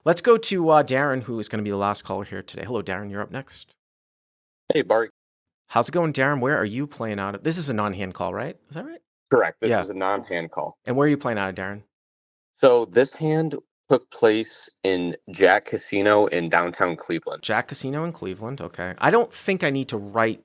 Let's go to Darren, who is going to be the last caller here today. Hello, Darren. You're up next. Hey, Bart. How's it going, Darren? Where are you playing out of? This is a non-hand call, right? Is that right? Correct. This Yeah. is a non-hand call. And where are you playing out of, Darren? So this hand took place in Jack Casino in downtown Cleveland. Jack Casino in Cleveland. Okay. I don't think I need to write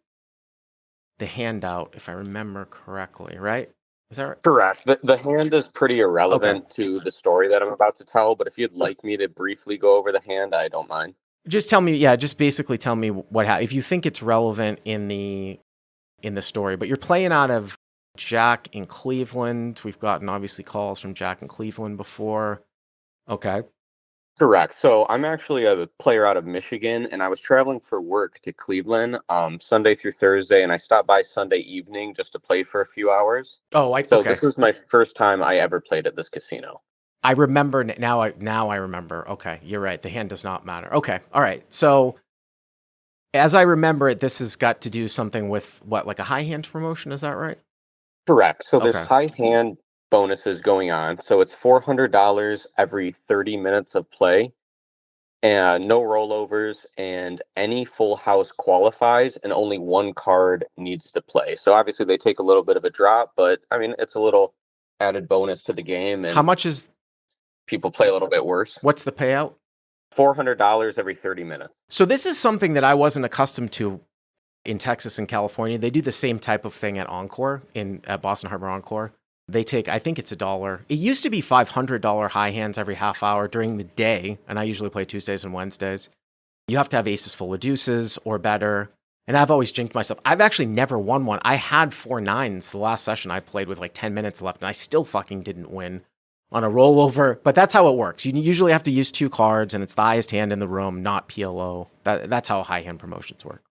the hand out, if I remember correctly, right? Is that right? Correct. The hand is pretty irrelevant to the story that I'm about to tell, but if you'd like me to briefly go over the hand, I don't mind. Just tell me, yeah, just basically tell me what happened. If you think it's relevant in the story, but you're playing out of Jack in Cleveland. We've gotten obviously calls from Jack in Cleveland before. Okay. Correct. So I'm actually a player out of Michigan, and I was traveling for work to Cleveland Sunday through Thursday, and I stopped by Sunday evening just to play for a few hours. So okay. This was my first time I ever played at this casino. I remember now. I remember. Okay, you're right. The hand does not matter. Okay, all right. So, as I remember it, this has got to do something with what, like a high hand promotion? Is that right? Correct. So there's high hand bonuses going on. So it's $400 every 30 minutes of play, and no rollovers, and any full house qualifies, and only one card needs to play. So obviously they take a little bit of a drop, but I mean it's a little added bonus to the game. And how much is? People play a little bit worse. What's the payout? $400 every 30 minutes. So this is something that I wasn't accustomed to in Texas and California. They do the same type of thing at Encore, at Boston Harbor Encore. They take, I think it's $1. It used to be $500 high hands every half hour during the day, and I usually play Tuesdays and Wednesdays. You have to have aces full of deuces or better, and I've always jinxed myself. I've actually never won one. I had 4 9s the last session I played with like 10 minutes left, and I still fucking didn't win on a rollover, but that's how it works. You usually have to use 2 cards, and it's the highest hand in the room, not PLO. That's how high hand promotions work.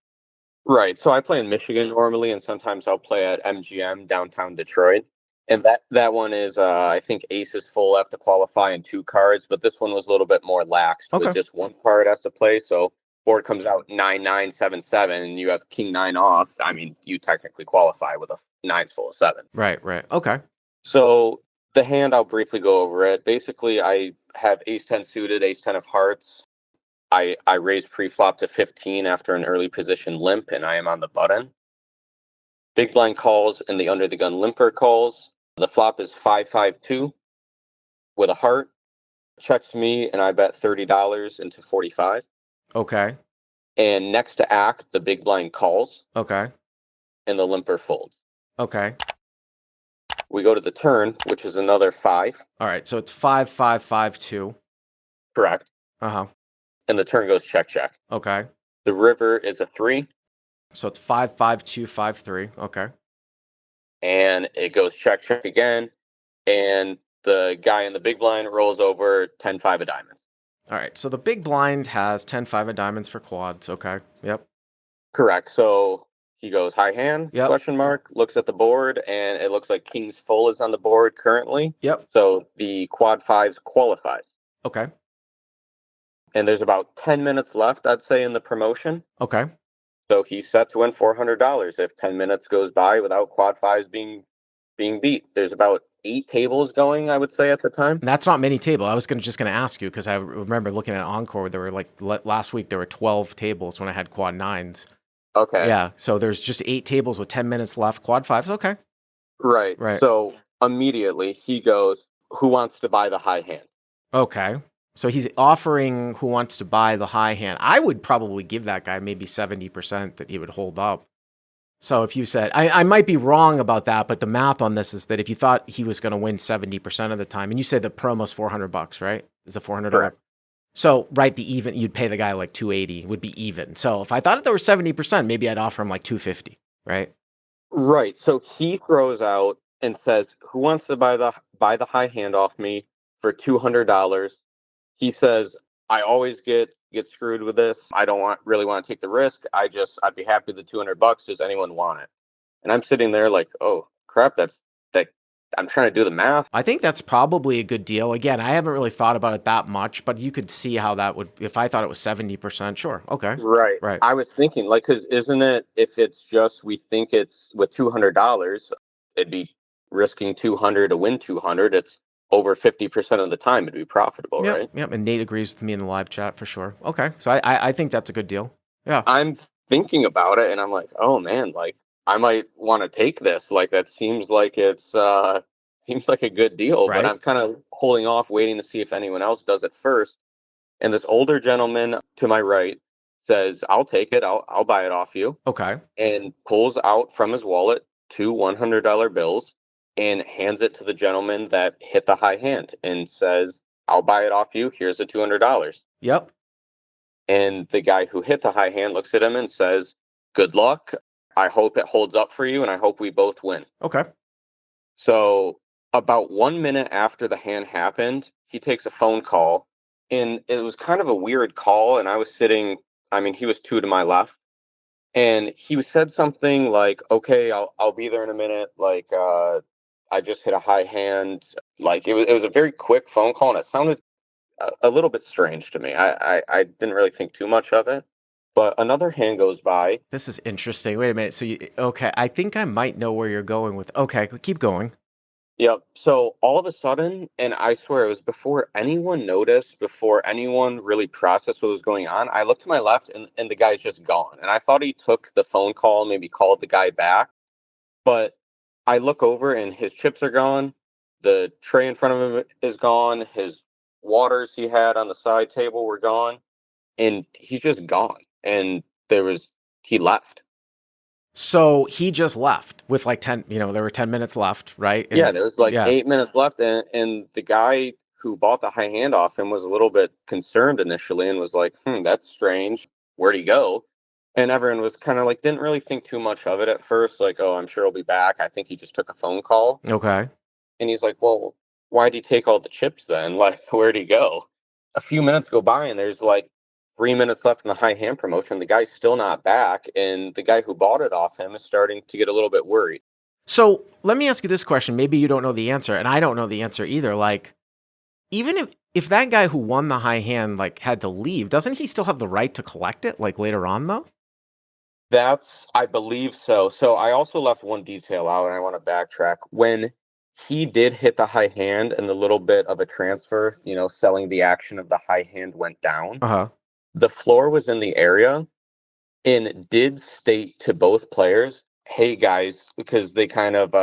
Right. So I play in Michigan normally, and sometimes I'll play at MGM downtown Detroit. And that one is, I think aces full have to qualify in 2 cards, but this one was a little bit more lax with just 1 card has to play. So board comes out 9-9, 7-7, and you have king 9 off. I mean, you technically qualify with a 9s full of 7. Right. Okay. So the hand, I'll briefly go over it. Basically, I have ace 10 suited, ace 10 of hearts. I raise pre-flop to 15 after an early position limp, and I am on the button. Big blind calls and the under the gun limper calls. The flop is 5-5-2 with a heart. Checks me, and I bet $30 into 45. Okay. And next to act, the big blind calls. Okay. And the limper folds. Okay. We go to the turn, which is another 5. All right, so it's 5-5-5-2. Correct. Uh-huh. And the turn goes check, check. Okay. The river is a 3. So it's 5-5-2-5-3. Okay. And it goes check, check again. And the guy in the big blind rolls over 10-5 of diamonds. All right, so the big blind has 10-5 of diamonds for quads. Okay, yep. Correct. So he goes high hand, question mark, looks at the board, and it looks like king's full is on the board currently. Yep. So the quad 5s qualifies. Okay. And there's about 10 minutes left, I'd say, in the promotion. Okay. So he's set to win $400 if 10 minutes goes by without quad 5s being beat. There's about 8 tables going, I would say, at the time. That's not many tables. I was just going to ask you, because I remember looking at Encore, there were like last week, there were 12 tables when I had quad 9s. Okay. Yeah, so there's just 8 tables with 10 minutes left. Quad 5s, okay. Right. So immediately he goes, who wants to buy the high hand? Okay. So he's offering who wants to buy the high hand. I would probably give that guy maybe 70% that he would hold up. So if you said, I might be wrong about that, but the math on this is that if you thought he was going to win 70% of the time, and you said the promo's $400, right? Is a $400? Correct. So the even, you'd pay the guy like $280, would be even. So if I thought that there were 70%, maybe I'd offer him like $250, right? Right. So he throws out and says, who wants to buy the high hand off me for $200? He says, I always get screwed with this. I don't really want to take the risk. I'd be happy with the $200. Does anyone want it? And I'm sitting there like, oh crap, that I'm trying to do the math. I think that's probably a good deal. Again, I haven't really thought about it that much, but you could see how that would, if I thought it was 70%, sure. Okay. Right. I was thinking, like, because isn't it, if it's just, we think it's with $200, it'd be risking 200 to win 200. It's over 50% of the time it'd be profitable, Yep, right? yep. And Nate agrees with me in the live chat for sure. Okay, so I think that's a good deal. Yeah, I'm thinking about it and I'm like, oh man, like I might want to take this. Like that seems like it's seems like a good deal, but right. I'm kind of holding off, waiting to see if anyone else does it first. And this older gentleman to my right says, I'll take it, I'll buy it off you, Okay. and pulls out from his wallet two $100 bills and hands it to the gentleman that hit the high hand and says, I'll buy it off you. Here's the $200. Yep. And the guy who hit the high hand looks at him and says, good luck. I hope it holds up for you and I hope we both win. Okay. So, about 1 minute after the hand happened, he takes a phone call. And it was kind of a weird call. And I was sitting, I mean, he was two to my left. And he said something like, okay, I'll be there in a minute. Like, I just hit a high hand. Like, it was a very quick phone call and it sounded a little bit strange to me. I didn't really think too much of it. But another hand goes by. This is interesting. Wait a minute. So okay, I think I might know where you're going with. Okay, keep going. Yep. So all of a sudden, and I swear it was before anyone noticed, before anyone really processed what was going on, I looked to my left and the guy's just gone. And I thought he took the phone call, maybe called the guy back. But I look over and his chips are gone. The tray in front of him is gone. His waters he had on the side table were gone. And he's just gone. And he left. So he just left with like 10. There were 10 minutes left, right? Yeah, there was like yeah. 8 minutes left, and the guy who bought the high hand off him was a little bit concerned initially and was like, that's strange. Where'd he go? And everyone was kind of like, didn't really think too much of it at first, like, oh, I'm sure he'll be back. I think he just took a phone call. Okay. And he's like, well, why'd he take all the chips then? Like, where'd he go? A few minutes go by, and there's like 3 minutes left in the high hand promotion. The guy's still not back, and the guy who bought it off him is starting to get a little bit worried. So let me ask you this question. Maybe you don't know the answer, and I don't know the answer either. Like, even if that guy who won the high hand like had to leave, doesn't he still have the right to collect it like later on though? I believe so. So I also left one detail out and I want to backtrack. When he did hit the high hand and the little bit of a transfer, selling the action of the high hand went down, Uh-huh. the floor was in the area and did state to both players, hey guys, because they kind of,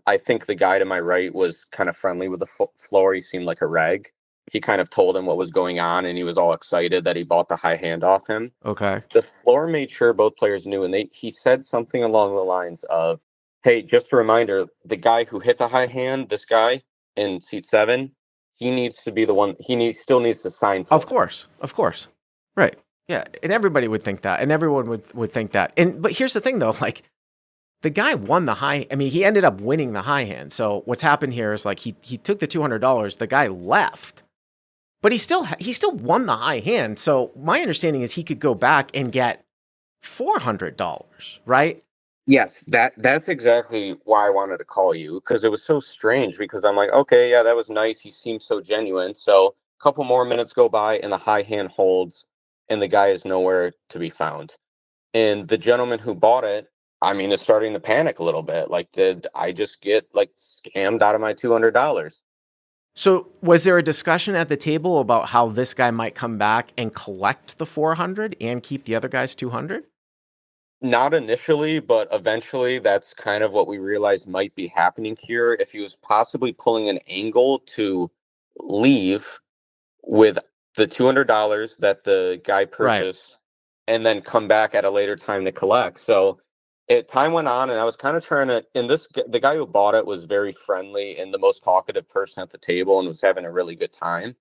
I think the guy to my right was kind of friendly with the floor. He seemed like a reg. He kind of told him what was going on and he was all excited that he bought the high hand off him. Okay. The floor made sure both players knew, and he said something along the lines of, hey, just a reminder, the guy who hit the high hand, this guy in seat 7, he needs to be the one, still needs to sign for Of course. Right. Yeah, and everybody would think that, and everyone would think that. But here's the thing though, like the guy won the high. I mean, he ended up winning the high hand. So what's happened here is like he took the $200. The guy left, but he still won the high hand. So my understanding is he could go back and get $400, right? Yes, that's exactly why I wanted to call you, because it was so strange, because I'm like, okay, yeah, that was nice. He seemed so genuine. So a couple more minutes go by and the high hand holds and the guy is nowhere to be found. And the gentleman who bought it, I mean, is starting to panic a little bit. Like, did I just get like scammed out of my $200? So was there a discussion at the table about how this guy might come back and collect the 400 and keep the other guy's 200? Not initially, but eventually that's kind of what we realized might be happening here. If he was possibly pulling an angle to leave with the $200 that the guy purchased and then come back at a later time to collect. So time went on and I was kind of trying to, and the guy who bought it was very friendly and the most talkative person at the table and was having a really good time.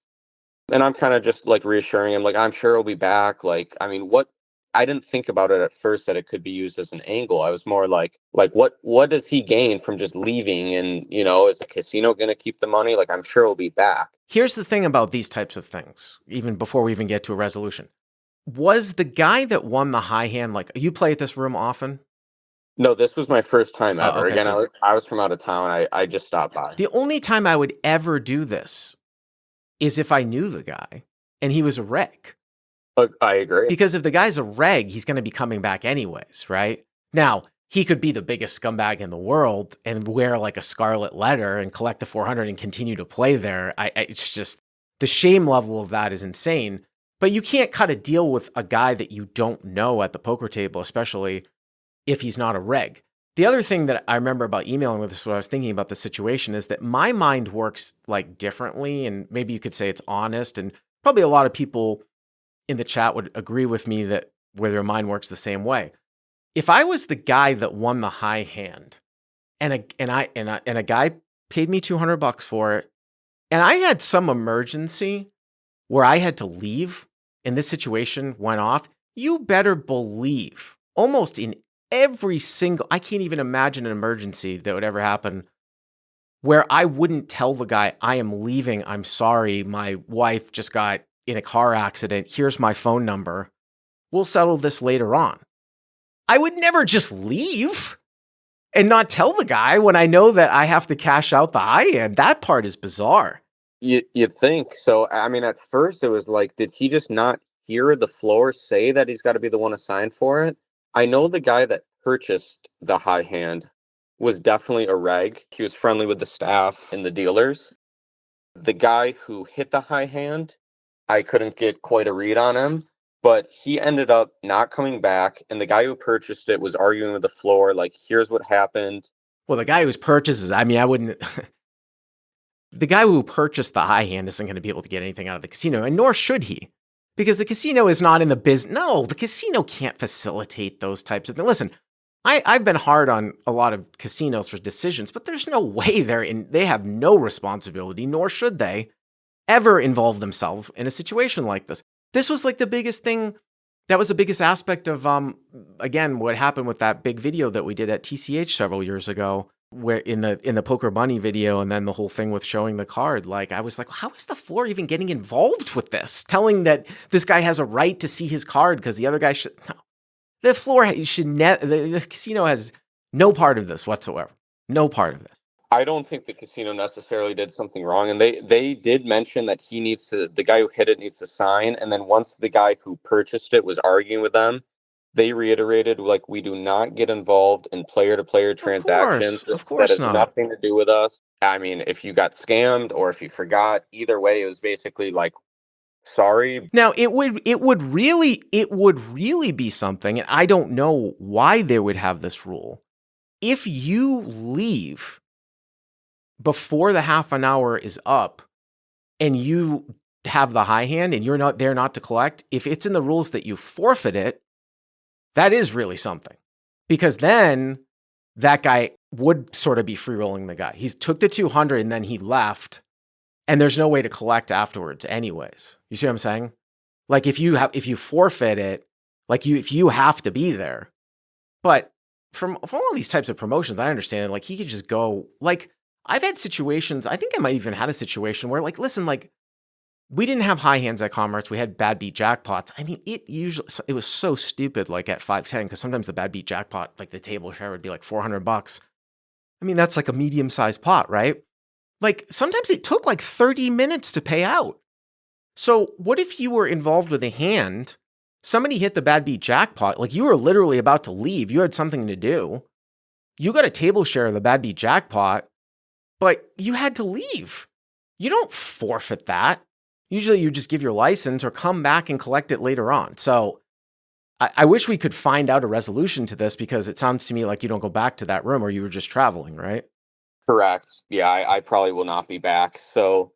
And I'm kind of just like reassuring him, like, I'm sure he'll be back. Like, I mean, I didn't think about it at first that it could be used as an angle. I was more like what does he gain from just leaving? And, is the casino going to keep the money? Like, I'm sure he'll be back. Here's the thing about these types of things, even before we even get to a resolution. Was the guy that won the high hand, like, you play at this room often? No, this was my first time ever. Okay, Again, so I was from out of town. I just stopped by. the only time I would ever do this is if I knew the guy and he was a reg. I agree. Because if the guy's a reg, he's going to be coming back anyways, right? Now, he could be the biggest scumbag in the world and wear like a scarlet letter and collect the 400 and continue to play there. It's just the shame level of that is insane. But you can't cut a deal with a guy that you don't know at the poker table, especially if he's not a reg. The other thing that I remember about emailing with this, what I was thinking about the situation, is that my mind works like differently, and maybe you could say it's honest, and probably a lot of people in the chat would agree with me that where their mind works the same way. If I was the guy that won the high hand, and a guy paid me $200 for it, and I had some emergency where I had to leave, and this situation went off, you better believe almost in every single, I can't even imagine an emergency that would ever happen where I wouldn't tell the guy, I am leaving, I'm sorry, my wife just got in a car accident, here's my phone number, we'll settle this later on. I would never just leave and not tell the guy when I know that I have to cash out the high end. That part is bizarre. You'd think so. I mean, at first it was like, did he just not hear the floor say that he's got to be the one assigned for it? I know the guy that purchased the high hand was definitely a reg. He was friendly with the staff and the dealers. The guy who hit the high hand, I couldn't get quite a read on him, but he ended up not coming back. And the guy who purchased it was arguing with the floor, like, here's what happened. Well, the guy who purchases, I mean, I wouldn't. The guy who purchased the high hand isn't going to be able to get anything out of the casino, and nor should he, because the casino is not in the business. No, the casino can't facilitate those types of things. Listen, I've been hard on a lot of casinos for decisions, but there's no way they have no responsibility, nor should they ever involve themselves in a situation like this. This was like the biggest thing. That was the biggest aspect of, again, what happened with that big video that we did at TCH several years ago, where in the Poker Bunny video, and then the whole thing with showing the card. Like, I was like, how is the floor even getting involved with this? Telling that this guy has a right to see his card because the other guy should. No. The floor should the casino has no part of this whatsoever. No part of this. I don't think the casino necessarily did something wrong. And they did mention that the guy who hit it needs to sign. And then once the guy who purchased it was arguing with them, they reiterated, like, we do not get involved in player-to-player transactions. Of course that has not. nothing to do with us. I mean, if you got scammed or if you forgot, either way, it was basically like, sorry. Now, it would really be something, and I don't know why they would have this rule. If you leave before the half an hour is up and you have the high hand and you're not there not to collect, if it's in the rules that you forfeit it, that is really something, because then that guy would sort of be free rolling the guy. He took the 200 and then he left, and there's no way to collect afterwards anyways. You see what I'm saying? Like, if you forfeit it, like, if you have to be there. But from all these types of promotions, I understand, like, he could just go. Like, I've had situations, I think I might even had a situation where, like, listen, like, we didn't have high hands at Commerce. We had bad beat jackpots. I mean, it was so stupid, like, at 510, because sometimes the bad beat jackpot, like, the table share would be like $400. I mean, that's like a medium-sized pot, right? Like, sometimes it took like 30 minutes to pay out. So what if you were involved with a hand, somebody hit the bad beat jackpot, like, you were literally about to leave, you had something to do, you got a table share of the bad beat jackpot, but you had to leave. You don't forfeit that. Usually you just give your license or come back and collect it later on. So I wish we could find out a resolution to this, because it sounds to me like you don't go back to that room, or you were just traveling, right? Correct. Yeah, I probably will not be back. So,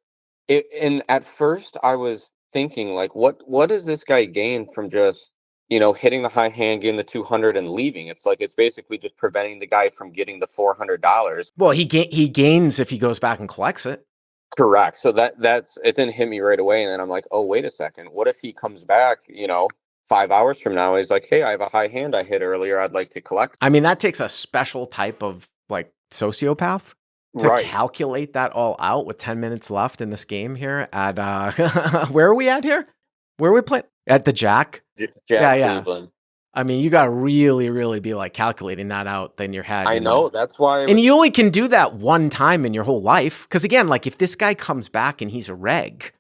and at first I was thinking, like, what does this guy gain from just, hitting the high hand, getting the 200 and leaving? It's like, it's basically just preventing the guy from getting the $400. Well, he gains if he goes back and collects it. Correct. So that's it. Didn't hit me right away, and then I'm like, oh, wait a second. What if he comes back, 5 hours from now? He's like, hey, I have a high hand I hit earlier. I'd like to collect. I mean, that takes a special type of, like, sociopath to calculate that all out with 10 minutes left in this game here at where are we at here? Where are we playing? At the Jack? Yeah. I mean, you got to really, really be, like, calculating that out in your head. I know. That's why. And you only can do that one time in your whole life. Because, again, like, if this guy comes back and he's a reg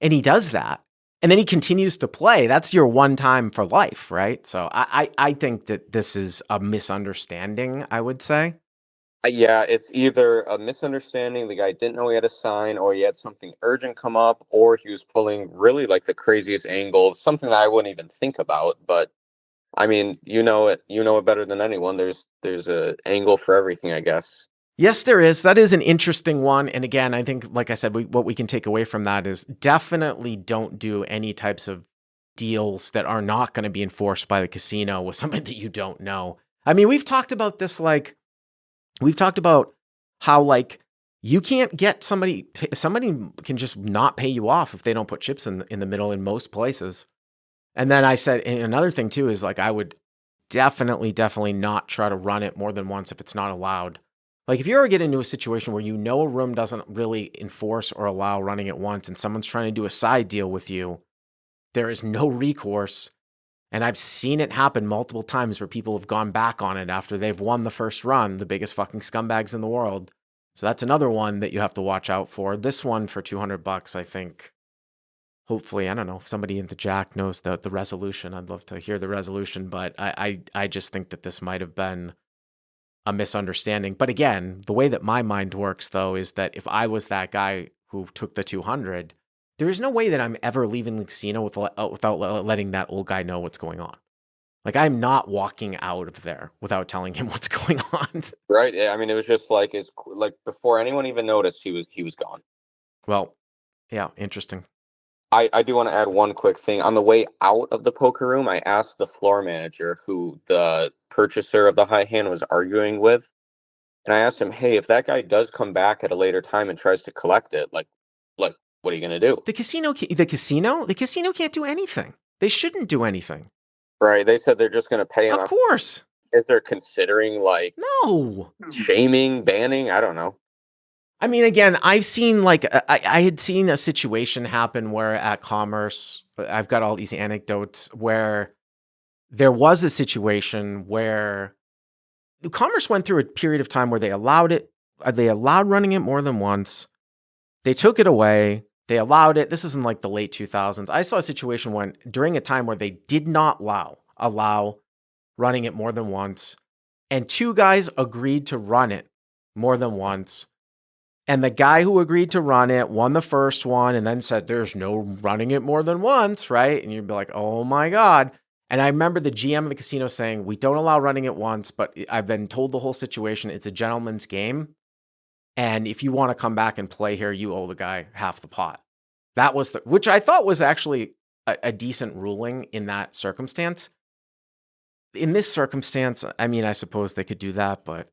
and he does that, and then he continues to play. That's your one time for life, right? So I think that this is a misunderstanding, I would say. Yeah, it's either a misunderstanding, the guy didn't know he had a sign, or he had something urgent come up, or he was pulling really like the craziest angles, something that I wouldn't even think about. But I mean, you know it better than anyone. There's a angle for everything, I guess. Yes, there is. That is an interesting one. And again, I think, like I said, what we can take away from that is definitely don't do any types of deals that are not going to be enforced by the casino with somebody that you don't know. I mean, we've talked about this, like, we've talked about how, like, you can't get somebody can just not pay you off if they don't put chips in the middle in most places. And then I said, and another thing too is, like, I would definitely not try to run it more than once if it's not allowed. Like, if you ever get into a situation where you know a room doesn't really enforce or allow running it once and someone's trying to do a side deal with you, there is no recourse. And I've seen it happen multiple times where people have gone back on it after they've won the first run, the biggest fucking scumbags in the world. So that's another one that you have to watch out for. This one for $200, I think. Hopefully, I don't know if somebody in the Jack knows the resolution. I'd love to hear the resolution, but I just think that this might have been a misunderstanding. But again, the way that my mind works, though, is that if I was that guy who took the 200, there is no way that I'm ever leaving the casino without letting that old guy know what's going on. Like, I'm not walking out of there without telling him what's going on. Right? Yeah, I mean, it was just like before anyone even noticed, he was gone. Well, yeah, interesting. I do want to add one quick thing. On the way out of the poker room, I asked the floor manager who the purchaser of the high hand was arguing with. And I asked him, hey, if that guy does come back at a later time and tries to collect it, like what are you going to do? The casino can't do anything. They shouldn't do anything. Right. They said they're just going to pay him. Of course. If they're considering, like, No. shaming, banning, I don't know. I mean, again, I've seen, like, I had seen a situation happen where at Commerce, I've got all these anecdotes where there was a situation where Commerce went through a period of time where they allowed running it more than once. They took it away. They allowed it. This is in, like, the late 2000s. I saw a situation when during a time where they did not allow running it more than once, and two guys agreed to run it more than once. And the guy who agreed to run it won the first one and then said, there's no running it more than once, right? And you'd be like, oh my God. And I remember the GM of the casino saying, we don't allow running it once, but I've been told the whole situation, it's a gentleman's game. And if you want to come back and play here, you owe the guy half the pot. That was which I thought was actually a decent ruling in that circumstance. In this circumstance, I mean, I suppose they could do that, but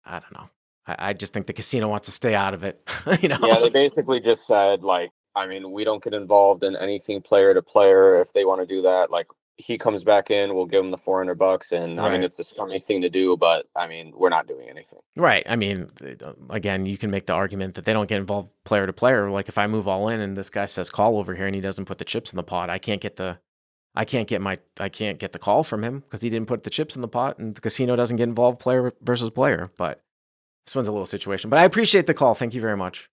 I don't know. I just think the casino wants to stay out of it. Yeah, they basically just said, like, I mean, we don't get involved in anything player to player. If they want to do that, like, he comes back in, we'll give him the $400. And right. I mean, it's a scummy thing to do, but I mean, we're not doing anything. Right. I mean, again, you can make the argument that they don't get involved player to player. Like, if I move all in and this guy says call over here and he doesn't put the chips in the pot, I can't get the call from him because he didn't put the chips in the pot, and the casino doesn't get involved player versus player. But this one's a little situation. But I appreciate the call. Thank you very much.